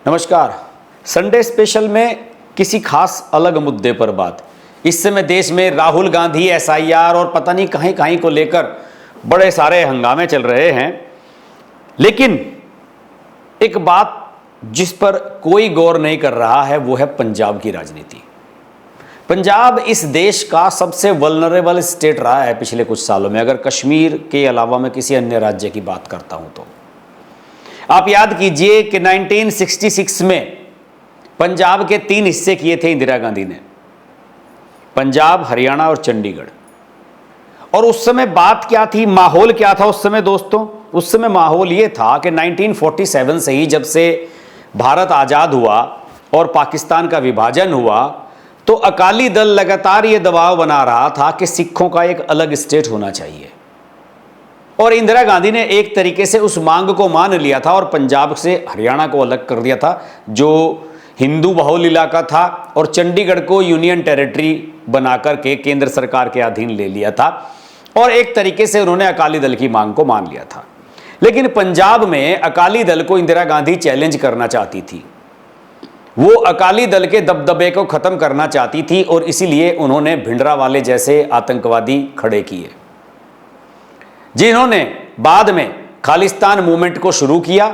नमस्कार। Sunday special में किसी खास अलग मुद्दे पर बात। इस समय देश में राहुल गांधी एसआईआर और पता नहीं कहीं कहीं को लेकर बड़े सारे हंगामे चल रहे हैं, लेकिन एक बात जिस पर कोई गौर नहीं कर रहा है वो है पंजाब की राजनीति। पंजाब इस देश का सबसे वल्नरेबल स्टेट रहा है पिछले कुछ सालों में, अगर कश्मीर के अलावा मैं किसी अन्य राज्य की बात करता हूं तो। आप याद कीजिए कि 1966 में पंजाब के 3 हिस्से किए थे इंदिरा गांधी ने, पंजाब, हरियाणा और चंडीगढ़। और उस समय बात क्या थी, माहौल क्या था उस समय दोस्तों? उस समय माहौल ये था कि 1947 से ही, जब से भारत आज़ाद हुआ और पाकिस्तान का विभाजन हुआ, तो अकाली दल लगातार ये दबाव बना रहा था कि सिखों का एक अलग स्टेट होना चाहिए। और इंदिरा गांधी ने एक तरीके से उस मांग को मान लिया था और पंजाब से हरियाणा को अलग कर दिया था, जो हिंदू बहुल इलाका था, और चंडीगढ़ को यूनियन टेरिटरी बनाकर के केंद्र सरकार के अधीन ले लिया था। और एक तरीके से उन्होंने अकाली दल की मांग को मान लिया था। लेकिन पंजाब में अकाली दल को इंदिरा गांधी चैलेंज करना चाहती थी, वो अकाली दल के दबदबे को खत्म करना चाहती थी, और इसीलिए उन्होंने भिंडरावाले जैसे आतंकवादी खड़े किए, जिन्होंने बाद में खालिस्तान मूवमेंट को शुरू किया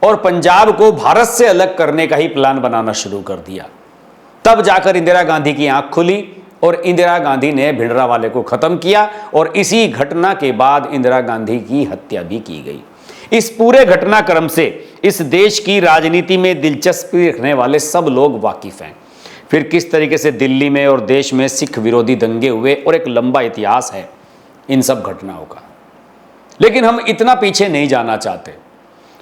और पंजाब को भारत से अलग करने का ही प्लान बनाना शुरू कर दिया। तब जाकर इंदिरा गांधी की आंख खुली और इंदिरा गांधी ने भिंडरावाले को खत्म किया, और इसी घटना के बाद इंदिरा गांधी की हत्या भी की गई। इस पूरे घटनाक्रम से इस देश की राजनीति में दिलचस्पी रखने वाले सब लोग वाकिफ हैं। फिर किस तरीके से दिल्ली में और देश में सिख विरोधी दंगे हुए, और एक लंबा इतिहास है इन सब घटनाओं का। लेकिन हम इतना पीछे नहीं जाना चाहते।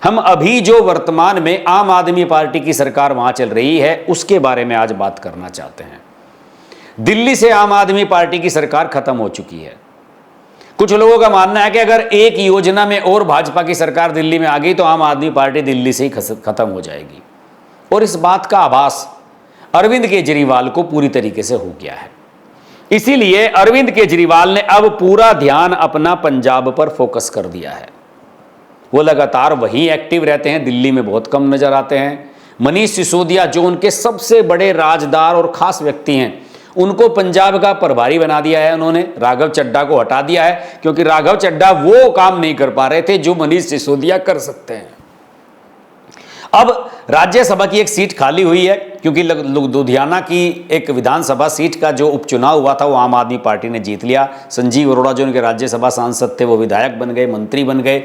हम अभी जो वर्तमान में आम आदमी पार्टी की सरकार वहां चल रही है उसके बारे में आज बात करना चाहते हैं। दिल्ली से आम आदमी पार्टी की सरकार खत्म हो चुकी है। कुछ लोगों का मानना है कि अगर एक योजना में और भाजपा की सरकार दिल्ली में आ गई तो आम आदमी पार्टी दिल्ली से ही खत्म हो जाएगी। और इस बात का आभास अरविंद केजरीवाल को पूरी तरीके से हो गया है। इसीलिए अरविंद केजरीवाल ने अब पूरा ध्यान अपना पंजाब पर फोकस कर दिया है। वो लगातार वहीं एक्टिव रहते हैं, दिल्ली में बहुत कम नजर आते हैं। मनीष सिसोदिया, जो उनके सबसे बड़े राजदार और खास व्यक्ति हैं, उनको पंजाब का प्रभारी बना दिया है उन्होंने। राघव चड्ढा को हटा दिया है, क्योंकि राघव चड्ढा वो काम नहीं कर पा रहे थे जो मनीष सिसोदिया कर सकते हैं। अब राज्यसभा की एक सीट खाली हुई है, क्योंकि लुधियाना की एक विधानसभा सीट का जो उपचुनाव हुआ था वो आम आदमी पार्टी ने जीत लिया। संजीव अरोड़ा जो उनके राज्यसभा सांसद थे वो विधायक बन गए, मंत्री बन गए।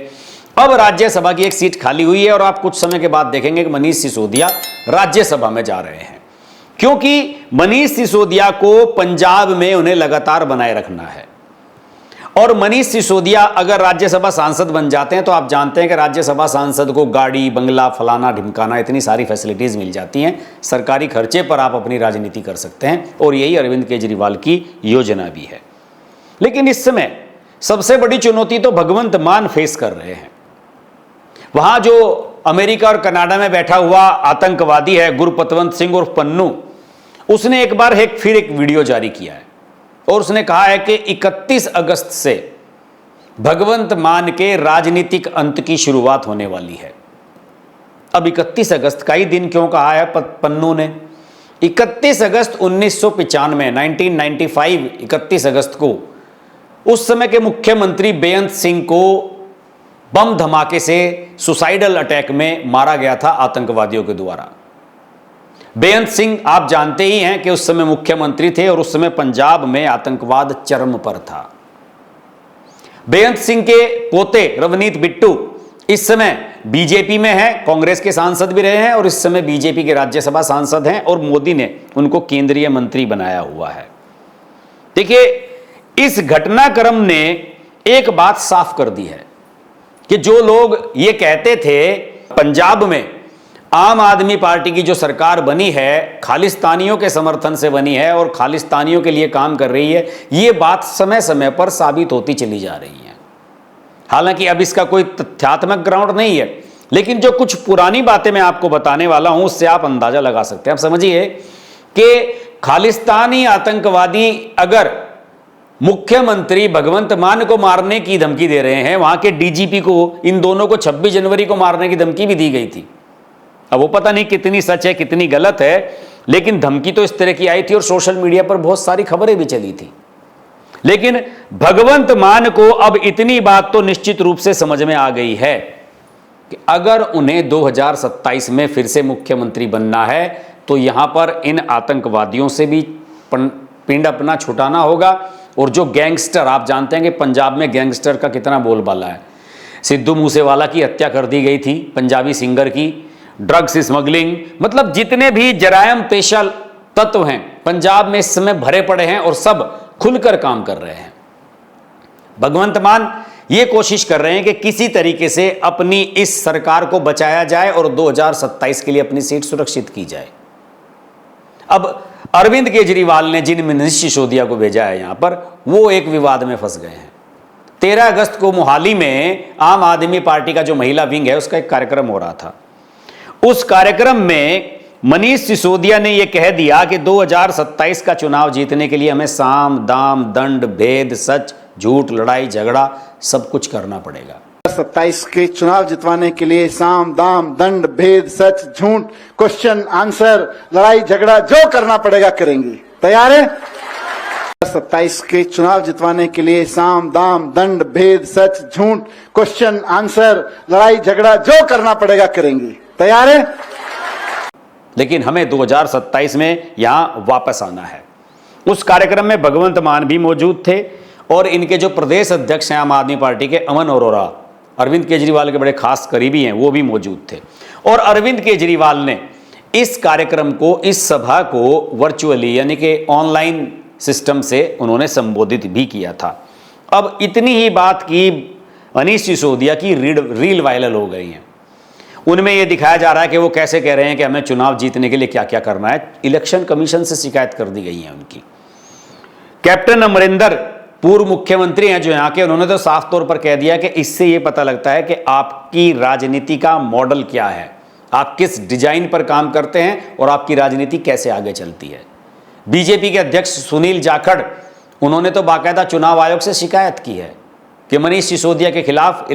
अब राज्यसभा की एक सीट खाली हुई है, और आप कुछ समय के बाद देखेंगे कि मनीष सिसोदिया राज्यसभा में जा रहे हैं, क्योंकि मनीष सिसोदिया को पंजाब में उन्हें लगातार बनाए रखना है। और मनीष सिसोदिया अगर राज्यसभा सांसद बन जाते हैं तो आप जानते हैं कि राज्यसभा सांसद को गाड़ी, बंगला, फलाना ढिमकाना, इतनी सारी फैसिलिटीज मिल जाती हैं। सरकारी खर्चे पर आप अपनी राजनीति कर सकते हैं, और यही अरविंद केजरीवाल की योजना भी है। लेकिन इस समय सबसे बड़ी चुनौती तो भगवंत मान फेस कर रहे हैं। वहां जो अमेरिका और कनाडा में बैठा हुआ आतंकवादी है गुरपतवंत सिंह उर्फ पन्नू, उसने एक बार फिर एक वीडियो जारी किया है, और उसने कहा है कि 31 अगस्त से भगवंत मान के राजनीतिक अंत की शुरुआत होने वाली है। अब 31 अगस्त का ही दिन क्यों कहा है पन्नू ने? 31 अगस्त 1995, 1995 31 अगस्त को उस समय के मुख्यमंत्री बेअंत सिंह को बम धमाके से सुसाइडल अटैक में मारा गया था आतंकवादियों के द्वारा। बेअंत सिंह आप जानते ही हैं कि उस समय मुख्यमंत्री थे, और उस समय पंजाब में आतंकवाद चरम पर था। बेअंत सिंह के पोते रवनीत बिट्टू इस समय बीजेपी में हैं, कांग्रेस के सांसद भी रहे हैं, और इस समय बीजेपी के राज्यसभा सांसद हैं, और मोदी ने उनको केंद्रीय मंत्री बनाया हुआ है। देखिए, इस घटनाक्रम ने एक बात साफ कर दी है कि जो लोग ये कहते थे पंजाब में आम आदमी पार्टी की जो सरकार बनी है खालिस्तानियों के समर्थन से बनी है और खालिस्तानियों के लिए काम कर रही है, ये बात समय समय पर साबित होती चली जा रही है। हालांकि अब इसका कोई तथ्यात्मक ग्राउंड नहीं है, लेकिन जो कुछ पुरानी बातें मैं आपको बताने वाला हूं उससे आप अंदाजा लगा सकते हैं। आप समझिए कि खालिस्तानी आतंकवादी अगर मुख्यमंत्री भगवंत मान को मारने की धमकी दे रहे हैं, वहां के डीजीपी को, इन दोनों को 26 जनवरी को मारने की धमकी भी दी गई थी अब वो पता नहीं कितनी सच है कितनी गलत है, लेकिन धमकी तो इस तरह की आई थी और सोशल मीडिया पर बहुत सारी खबरें भी चली थी। लेकिन भगवंत मान को अब इतनी बात तो निश्चित रूप से समझ में आ गई है कि अगर उन्हें 2027 में फिर से मुख्यमंत्री बनना है तो यहां पर इन आतंकवादियों से भी पिंड अपना छुटाना होगा। और जो गैंगस्टर, आप जानते हैं कि पंजाब में गैंगस्टर का कितना बोलबाला है। सिद्धू मूसेवाला की हत्या कर दी गई थी, पंजाबी सिंगर की, ड्रग्स स्मगलिंग, मतलब जितने भी जरायम पेशा तत्व हैं पंजाब में इस समय भरे पड़े हैं और सब खुलकर काम कर रहे हैं। भगवंत मान ये कोशिश कर रहे हैं कि किसी तरीके से अपनी इस सरकार को बचाया जाए और 2027 के लिए अपनी सीट सुरक्षित की जाए। अब अरविंद केजरीवाल ने जिन मनीष सिसोदिया को भेजा है यहां पर, वो एक विवाद में फंस गए हैं। 13 अगस्त को मोहाली में आम आदमी पार्टी का जो महिला विंग है उसका एक कार्यक्रम हो रहा था। उस कार्यक्रम में मनीष सिसोदिया ने यह कह दिया कि 2027 का चुनाव जीतने के लिए हमें साम दाम दंड भेद सच झूठ लड़ाई झगड़ा सब कुछ करना पड़ेगा। 27 के चुनाव जितवाने के लिए साम दाम दंड भेद सच झूठ क्वेश्चन आंसर लड़ाई झगड़ा जो करना पड़ेगा करेंगे। तैयार है? 27 के चुनाव जितवाने के लिए साम दाम दंड भेद सच झूठ क्वेश्चन आंसर लड़ाई झगड़ा जो करना पड़ेगा करेंगे। तैयार है? लेकिन हमें 2027 में यहां वापस आना है। उस कार्यक्रम में भगवंत मान भी मौजूद थे और इनके जो प्रदेश अध्यक्ष हैं आम आदमी पार्टी के, अमन अरोड़ा, अरविंद केजरीवाल के बड़े खास करीबी हैं, वो भी मौजूद थे। और अरविंद केजरीवाल ने इस कार्यक्रम को, इस सभा को वर्चुअली यानी कि ऑनलाइन सिस्टम से उन्होंने संबोधित भी किया था। अब इतनी ही बात की मनीष सिसोदिया की रील वायरल हो गई है। उनमें यह दिखाया जा रहा है कि वो कैसे कह रहे हैं कि हमें चुनाव जीतने के लिए क्या क्या करना है। इलेक्शन कमीशन से शिकायत कर दी गई है उनकी। कैप्टन अमरिंदर पूर्व मुख्यमंत्री हैं जो यहाँ के, उन्होंने तो साफ तौर पर कह दिया कि इससे ये पता लगता है कि आपकी राजनीति का मॉडल क्या है, आप किस डिजाइन पर काम करते हैं और आपकी राजनीति कैसे आगे चलती है। बीजेपी के अध्यक्ष सुनील जाखड़, उन्होंने तो बाकायदा चुनाव आयोग से शिकायत की है कि मनीष सिसोदिया के खिलाफ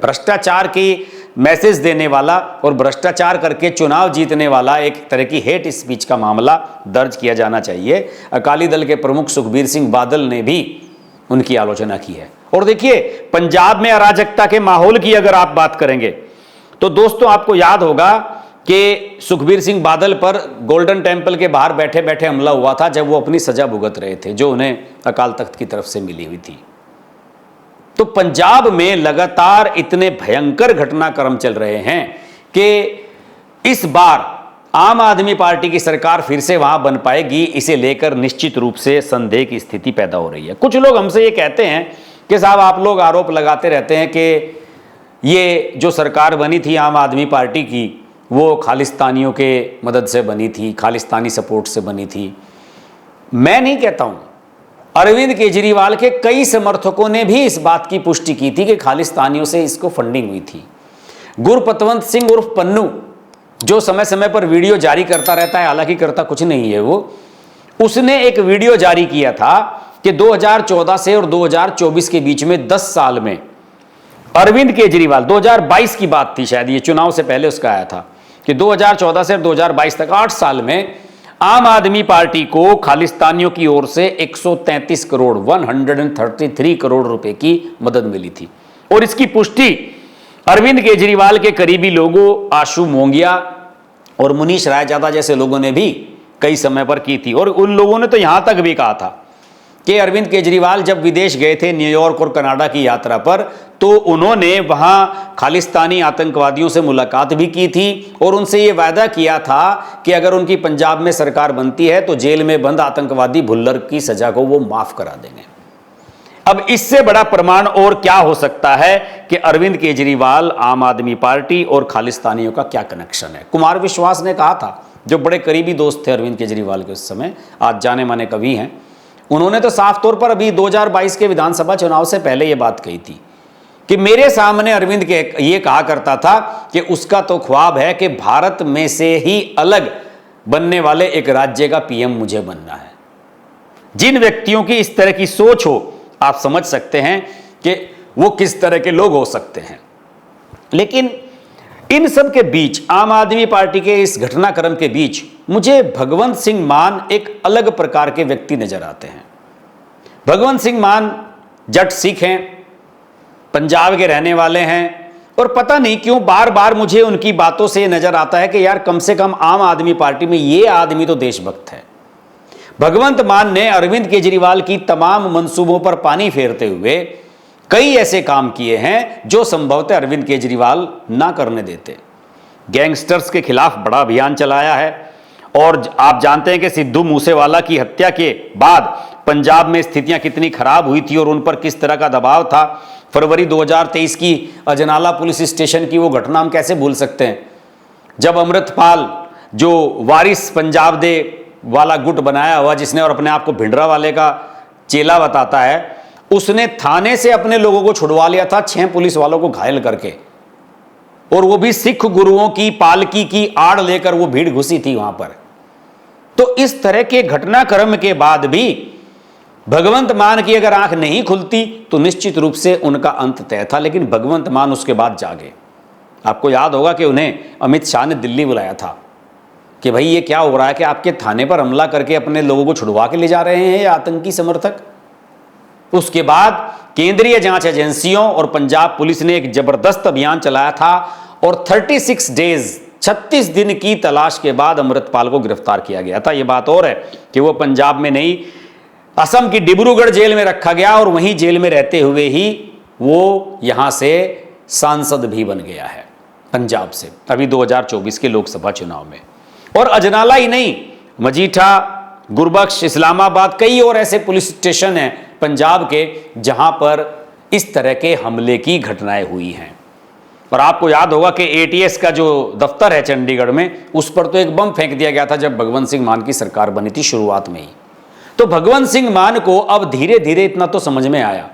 भ्रष्टाचार की मैसेज देने वाला और भ्रष्टाचार करके चुनाव जीतने वाला एक तरह की हेट स्पीच का मामला दर्ज किया जाना चाहिए। अकाली दल के प्रमुख सुखबीर सिंह बादल ने भी उनकी आलोचना की है। और देखिए, पंजाब में अराजकता के माहौल की अगर आप बात करेंगे तो दोस्तों आपको याद होगा कि सुखबीर सिंह बादल पर गोल्डन टेम्पल के बाहर बैठे बैठे हमला हुआ था जब वो अपनी सजा भुगत रहे थे जो उन्हें अकाल तख्त की तरफ से मिली हुई थी। तो पंजाब में लगातार इतने भयंकर घटनाक्रम चल रहे हैं कि इस बार आम आदमी पार्टी की सरकार फिर से वहां बन पाएगी, इसे लेकर निश्चित रूप से संदेह की स्थिति पैदा हो रही है। कुछ लोग हमसे ये कहते हैं कि साहब आप लोग आरोप लगाते रहते हैं कि ये जो सरकार बनी थी आम आदमी पार्टी की वो खालिस्तानियों के मदद से बनी थी, खालिस्तानी सपोर्ट से बनी थी। मैं नहीं कहता हूं, अरविंद केजरीवाल के कई समर्थकों ने भी इस बात की पुष्टि की थी कि खालिस्तानियों से इसको फंडिंग हुई थी। गुरपतवंत सिंह उर्फ पन्नू, जो समय समय पर वीडियो जारी करता रहता है, हालांकि करता कुछ नहीं है वो, उसने एक वीडियो जारी किया था कि 2014 से और 2024 के बीच में 10 साल में अरविंद केजरीवाल, 2022 की बात थी शायद, ये चुनाव से पहले उसका आया था कि 2014 से 2022 तक 8 साल में आम आदमी पार्टी को खालिस्तानियों की ओर से 133 करोड़ 133 करोड़ रुपए की मदद मिली थी। और इसकी पुष्टि अरविंद केजरीवाल के करीबी लोगों आशु मोंगिया और मुनीश रायजादा जैसे लोगों ने भी कई समय पर की थी। और उन लोगों ने तो यहां तक भी कहा था कि अरविंद केजरीवाल जब विदेश गए थे न्यूयॉर्क और कनाडा की यात्रा पर, तो उन्होंने वहां खालिस्तानी आतंकवादियों से मुलाकात भी की थी और उनसे यह वायदा किया था कि अगर उनकी पंजाब में सरकार बनती है तो जेल में बंद आतंकवादी भुल्लर की सजा को वो माफ करा देंगे। अब इससे बड़ा प्रमाण और क्या हो सकता है कि अरविंद केजरीवाल, आम आदमी पार्टी और खालिस्तानियों का क्या कनेक्शन है। कुमार विश्वास ने कहा था, जो बड़े करीबी दोस्त थे अरविंद केजरीवाल के उस समय, आज जाने माने कवि हैं, उन्होंने तो साफ तौर पर अभी 2022 के विधानसभा चुनाव से पहले यह बात कही थी कि मेरे सामने अरविंद के ये कहा करता था कि उसका तो ख्वाब है कि भारत में से ही अलग बनने वाले एक राज्य का पीएम मुझे बनना है। जिन व्यक्तियों की इस तरह की सोच हो, आप समझ सकते हैं कि वो किस तरह के लोग हो सकते हैं। लेकिन इन सब के बीच, आम आदमी पार्टी के इस घटनाक्रम के बीच, मुझे भगवंत सिंह मान एक अलग प्रकार के व्यक्ति नजर आते हैं। भगवंत सिंह मान जट सिख हैं, पंजाब के रहने वाले हैं, और पता नहीं क्यों बार बार मुझे उनकी बातों से नजर आता है कि यार कम से कम आम आदमी पार्टी में ये आदमी तो देशभक्त है। भगवंत मान ने अरविंद केजरीवाल की तमाम मंसूबों पर पानी फेरते हुए कई ऐसे काम किए हैं जो संभवतः अरविंद केजरीवाल ना करने देते। गैंगस्टर्स के खिलाफ बड़ा अभियान चलाया है, और आप जानते हैं कि सिद्धू मूसेवाला की हत्या के बाद पंजाब में स्थितियां कितनी खराब हुई थी और उन पर किस तरह का दबाव था। फरवरी 2023 की अजनाला पुलिस स्टेशन की वो घटना हम कैसे भूल सकते हैं, जब अमृतपाल, जो वारिस पंजाब दे वाला गुट बनाया हुआ जिसने और अपने आप को भिंडरा वाले का चेला बताता है, उसने थाने से अपने लोगों को छुड़वा लिया था 6 पुलिस वालों को घायल करके, और वो भी सिख गुरुओं की पालकी की आड़ लेकर वो भीड़ घुसी थी वहां पर। तो इस तरह के घटनाक्रम के बाद भी भगवंत मान की अगर आंख नहीं खुलती तो निश्चित रूप से उनका अंत तय था, लेकिन भगवंत मान उसके बाद जागे। आपको याद होगा कि उन्हें अमित शाह ने दिल्ली बुलाया था कि भाई ये क्या हो रहा है कि आपके थाने पर हमला करके अपने लोगों को छुड़वा के ले जा रहे हैं ये आतंकी समर्थक। उसके बाद केंद्रीय जांच एजेंसियों और पंजाब पुलिस ने एक जबरदस्त अभियान चलाया था, और 36 डेज 36 दिन की तलाश के बाद अमृतपाल को गिरफ्तार किया गया था। यह बात और है कि वो पंजाब में नहीं, असम की डिब्रूगढ़ जेल में रखा गया, और वहीं जेल में रहते हुए ही वो यहां से सांसद भी बन गया है पंजाब से, अभी 2024 के लोकसभा चुनाव में। और अजनाला ही नहीं, मजीठा, गुरबख्श, इस्लामाबाद, कई और ऐसे पुलिस स्टेशन हैं पंजाब के जहां पर इस तरह के हमले की घटनाएं हुई हैं। और आपको याद होगा कि एटीएस का जो दफ्तर है चंडीगढ़ में, उस पर तो एक बम फेंक दिया गया था जब भगवंत सिंह मान की सरकार बनी थी शुरुआत में ही। तो भगवंत सिंह मान को अब धीरे धीरे इतना तो समझ में आया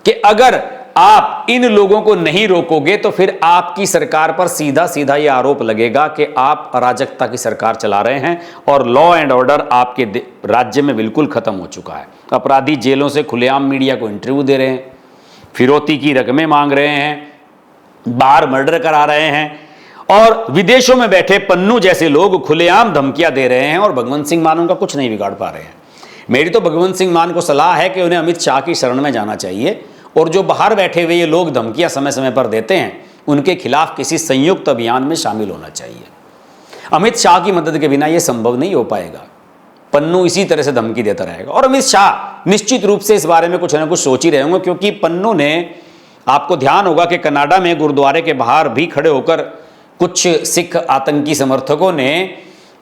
कि अगर आप इन लोगों को नहीं रोकोगे तो फिर आपकी सरकार पर सीधा सीधा यह आरोप लगेगा कि आप अराजकता की सरकार चला रहे हैं, और लॉ एंड ऑर्डर आपके राज्य में बिल्कुल खत्म हो चुका है। अपराधी जेलों से खुलेआम मीडिया को इंटरव्यू दे रहे हैं, फिरौती की रकमें मांग रहे हैं, बाहर मर्डर करा रहे हैं, और विदेशों में बैठे पन्नू जैसे लोग खुलेआम धमकियां दे रहे हैं, और भगवंत सिंह मान उनका कुछ नहीं बिगाड़ पा रहे हैं। मेरी तो भगवंत सिंह मान को सलाह है कि उन्हें अमित शाह की शरण में जाना चाहिए, और जो बाहर बैठे हुए ये लोग धमकियां समय समय पर देते हैं उनके खिलाफ किसी संयुक्त अभियान में शामिल होना चाहिए। अमित शाह की मदद के बिना यह संभव नहीं हो पाएगा। पन्नू इसी तरह से धमकी देता रहेगा, और अमित शाह निश्चित रूप से इस बारे में कुछ ना कुछ सोच ही रहे होंगे, क्योंकि पन्नू ने, आपको ध्यान होगा कि कनाडा में गुरुद्वारे के बाहर भी खड़े होकर कुछ सिख आतंकी समर्थकों ने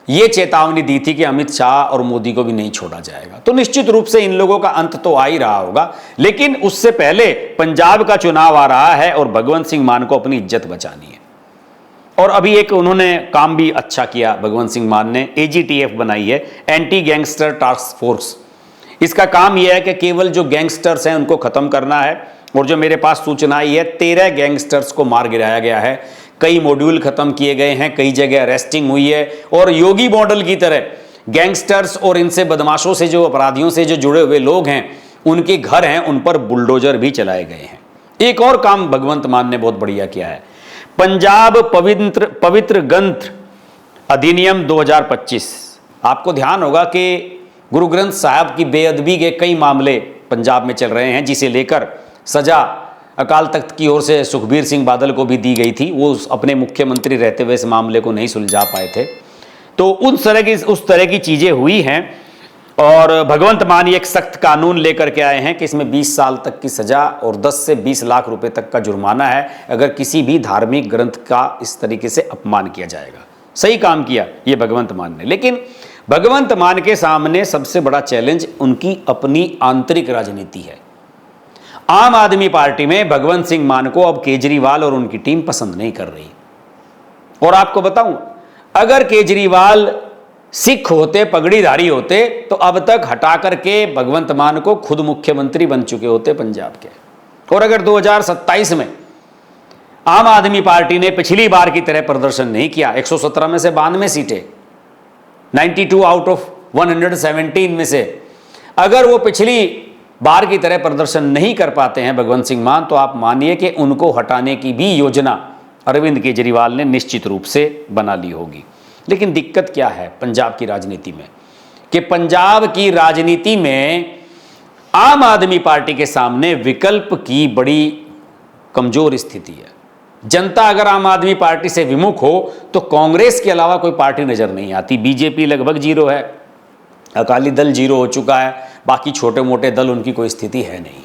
यह चेतावनी दी थी कि अमित शाह और मोदी को भी नहीं छोड़ा जाएगा। तो निश्चित रूप से इन लोगों का अंत तो आ ही रहा होगा, लेकिन उससे पहले पंजाब का चुनाव आ रहा है और भगवंत सिंह मान को अपनी इज्जत बचानी है। और अभी एक उन्होंने काम भी अच्छा किया, भगवंत सिंह मान ने एजीटीएफ बनाई है, एंटी गैंगस्टर टास्क फोर्स। इसका काम यह है कि केवल जो गैंगस्टर्स हैं उनको खत्म करना है, और जो मेरे पास सूचना आई है 13 गैंगस्टर्स को मार गिराया गया है, कई मॉड्यूल खत्म किए गए हैं, कई जगह अरेस्टिंग हुई है, और योगी मॉडल की तरह गैंगस्टर्स और इनसे बदमाशों से, जो अपराधियों से जो जुड़े हुए लोग हैं, उनके घर हैं, उन पर बुलडोजर भी चलाए गए हैं। एक और काम भगवंत मान ने बहुत बढ़िया किया है, पंजाब पवित्र ग्रंथ अधिनियम 2025। आपको ध्यान होगा कि गुरु ग्रंथ साहब की बेअदबी के कई मामले पंजाब में चल रहे हैं, जिसे लेकर सजा अकाल तख्त की ओर से सुखबीर सिंह बादल को भी दी गई थी। वो अपने मुख्यमंत्री रहते हुए इस मामले को नहीं सुलझा पाए थे। तो उस तरह की चीजें हुई हैं, और भगवंत मान एक सख्त कानून लेकर के आए हैं कि इसमें 20 साल तक की सजा और 10 से 20 लाख रुपए तक का जुर्माना है अगर किसी भी धार्मिक ग्रंथ का इस तरीके से अपमान किया जाएगा। सही काम किया ये भगवंत मान ने, लेकिन भगवंत मान के सामने सबसे बड़ा चैलेंज उनकी अपनी आंतरिक राजनीति है। आम आदमी पार्टी में भगवंत सिंह मान को अब केजरीवाल और उनकी टीम पसंद नहीं कर रही। और आपको बताऊं, अगर केजरीवाल सिख होते, पगड़ीधारी होते, तो अब तक हटा करके भगवंत मान को खुद मुख्यमंत्री बन चुके होते पंजाब के। और अगर 2027 में आम आदमी पार्टी ने पिछली बार की तरह प्रदर्शन नहीं किया, 117 में से 92 सीटें, 92 आउट ऑफ 117 में से अगर वो पिछली बार की तरह प्रदर्शन नहीं कर पाते हैं भगवंत सिंह मान, तो आप मानिए कि उनको हटाने की भी योजना अरविंद केजरीवाल ने निश्चित रूप से बना ली होगी। लेकिन दिक्कत क्या है पंजाब की राजनीति में कि पंजाब की राजनीति में आम आदमी पार्टी के सामने विकल्प की बड़ी कमजोर स्थिति है। जनता अगर आम आदमी पार्टी से विमुख हो तो कांग्रेस के अलावा कोई पार्टी नजर नहीं आती। बीजेपी लगभग जीरो है, अकाली दल जीरो हो चुका है, बाकी छोटे मोटे दल उनकी कोई स्थिति है नहीं।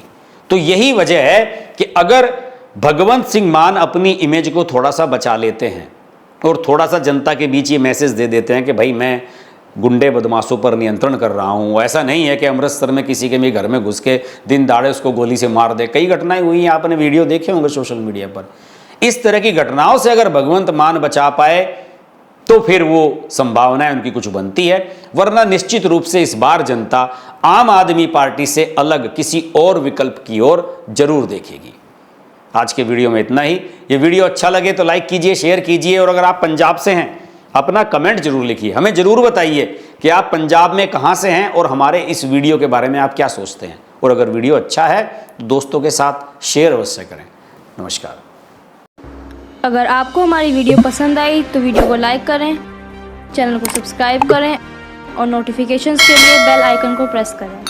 तो यही वजह है कि अगर भगवंत सिंह मान अपनी इमेज को थोड़ा सा बचा लेते हैं और थोड़ा सा जनता के बीच ये मैसेज दे देते हैं कि भाई मैं गुंडे बदमाशों पर नियंत्रण कर रहा हूँ, ऐसा नहीं है कि अमृतसर में किसी के भी घर में घुस के दिन दाड़े उसको गोली से मार दे। कई घटनाएं हुई हैं, आपने वीडियो देखे होंगे सोशल मीडिया पर। इस तरह की घटनाओं से अगर भगवंत मान बचा पाए तो फिर वो संभावनाएं उनकी कुछ बनती है, वरना निश्चित रूप से इस बार जनता आम आदमी पार्टी से अलग किसी और विकल्प की ओर जरूर देखेगी। आज के वीडियो में इतना ही। ये वीडियो अच्छा लगे तो लाइक कीजिए, शेयर कीजिए, और अगर आप पंजाब से हैं अपना कमेंट जरूर लिखिए। हमें जरूर बताइए कि आप पंजाब में कहां से हैं और हमारे इस वीडियो के बारे में आप क्या सोचते हैं। और अगर वीडियो अच्छा है तो दोस्तों के साथ शेयर अवश्य करें। नमस्कार। अगर आपको हमारी वीडियो पसंद आई तो वीडियो को लाइक करें, चैनल को सब्सक्राइब करें और नोटिफिकेशंस के लिए बेल आइकन को प्रेस करें।